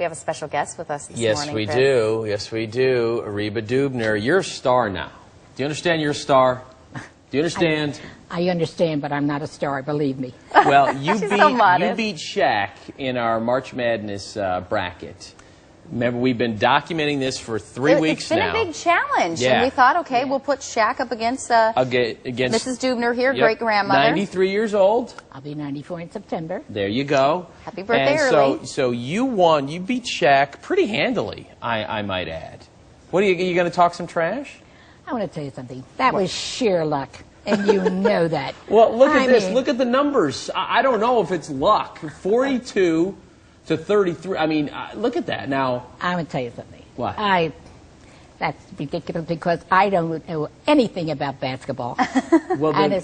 We have a special guest with us this Yes, morning. we Chris. do. Yes, we do. Reba Dubner, you're a star now. Do you understand you're a star? Do you understand? I understand, but I'm not a star, believe me. Well, you She's so modest. beat Shaq in our March Madness bracket. Remember, we've been documenting this for 3 weeks now. It's been a big challenge. Yeah. And we thought, okay, we'll put Shaq up against Mrs. Dubner here, Yep, great-grandmother. 93 years old. I'll be 94 in September. There you go. Happy birthday and early. So you won. You beat Shaq pretty handily, I might add. What are you going to talk some trash? I want to tell you something. That was sheer luck, and you know that. Well, look at this. mean- Look at the numbers. I don't know if it's luck. 42 to 33. I mean, look at that. Now, I want to tell you something. What? That's ridiculous because I don't know anything about basketball. well, And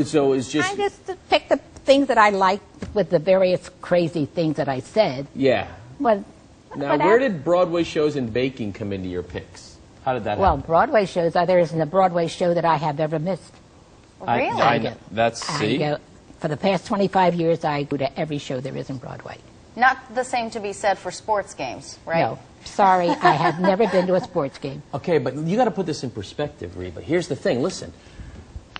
so it's just... I just picked the things that I liked with the various crazy things that I said. Yeah. Well, Now, where did Broadway shows and baking come into your picks? How did that Well, happen? Broadway shows, there isn't a Broadway show that I have ever missed. Really? I know. That's, see? For the past 25 years, I go to every show there is in Broadway. Not the same to be said for sports games, right? No, sorry, I have never been to a sports game. Okay, but you got to put this in perspective, Reba. Here's the thing. Listen,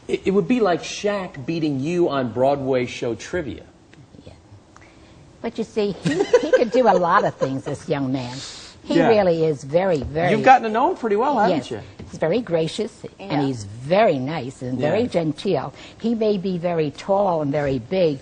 it would be like Shaq beating you on Broadway show trivia. Yeah. But you see, he could do a lot of things, this young man. He Yeah. really is very, very... You've gotten to know him pretty well, haven't yes. you? He's very gracious, Yeah. and he's very nice and very Yeah. genteel. He may be very tall and very big,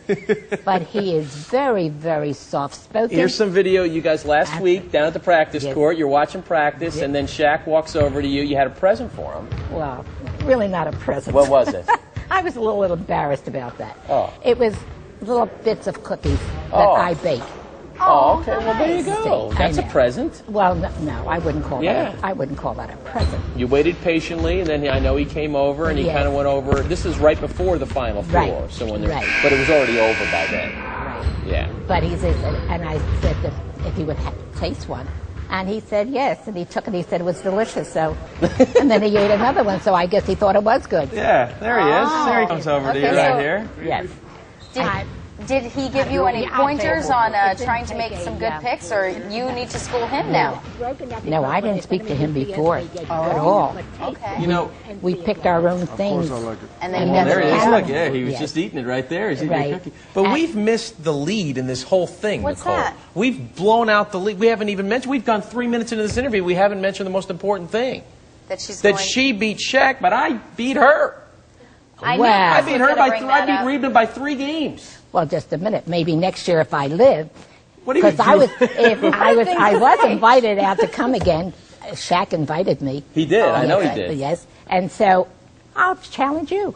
but he is very, very soft-spoken. Here's some video you guys last week down at the practice Yes. court. You're watching practice, Yes. and then Shaq walks over to you. You had a present for him. Well, really not a present. What was it? I was a little embarrassed about that. Oh. It was little bits of cookies that Oh. I bake. Oh, okay. Well, there you go. See, That's I a know. present. Well, no, I wouldn't call Yeah. that. I wouldn't call that a present. You waited patiently, and then I know he came over, and he Yes. kind of went over. This is right before the Final Four, Right. so when they're, Right. but it was already over by then. Right. Yeah. But he said, and I said that if he would taste one. And he said yes, and he took it. He said it was delicious. So, and then he ate another one. So I guess he thought it was good. Yeah, there he is. There he comes over to you Okay, right so- here. Yes. Did he give you any pointers on trying to make some good picks, or you need to school him now? No, I didn't speak to him before at all. Okay. You know, We picked our own things. And then And he then there he is. Yeah. Look, yeah, he was Yes. just eating it right there. He's eating Right. a cookie. But And- we've missed the lead in this whole thing, What's Nicole. that? We've blown out the lead. We haven't even mentioned. We've gone 3 minutes into this interview. We haven't mentioned the most important thing: that she's that going. she beat Shaq, but I beat her. I knew Wow. Chris I was beat her gonna by. bring I that beat up. Reba by 3 games. Well, just a minute. Maybe next year if I live. What do you Because mean? I was invited out to come again. Shaq invited me. He did. I know he Yes, did. Yes. And so I'll challenge you.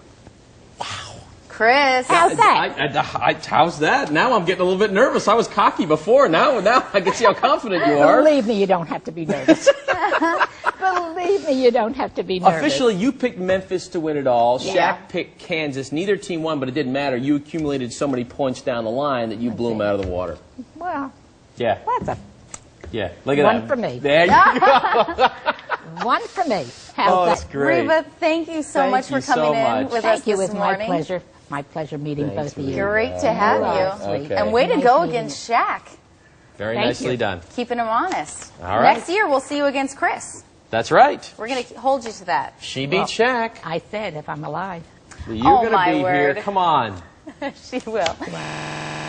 Chris. How's that? How's that? Now I'm getting a little bit nervous. I was cocky before. Now I can see how confident you are. Believe me, you don't have to be nervous. Believe me, you don't have to be nervous. Officially, you picked Memphis to win it all. Yeah. Shaq picked Kansas. Neither team won, but it didn't matter. You accumulated so many points down the line that you blew them out of the water. Well, Yeah. that's Yeah. Look at One that. for me. There you go. one for me. How's Oh, that? that's great. Reba, thank you so Thank much you for coming so in much. with us Thank you. this It was my morning. pleasure. My pleasure meeting Thanks, both of you. Reba. Great to have You are you. sweet. Okay. And way to Nice go meeting against Shaq. Very Thank nicely you. done. Keeping him honest. All right. Next year, we'll see you against Chris. That's right. We're going to hold you to that. She beat Shaq. I said if I'm alive. You're Oh, going to my be word. here. Come on. She will. Wow.